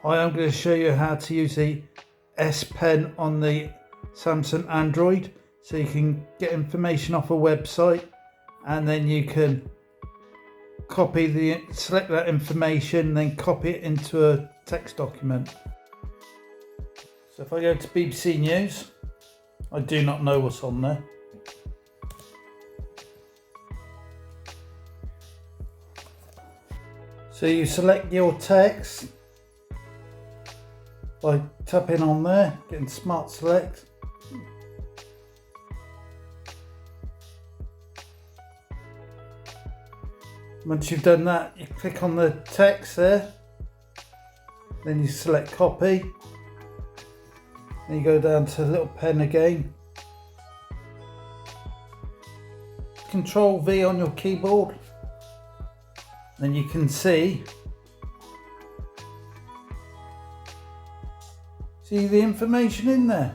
I am going to show you how to use the S Pen on the Samsung Android, so you can get information off a website and then you can select that information, then copy it into a text document. So if I go to BBC News, I do not know what's on there. So you select your text by tapping on there, getting Smart Select. Once you've done that, you click on the text there, then you select copy, then you go down to the little pen again. Control V on your keyboard, then you can see the information in there.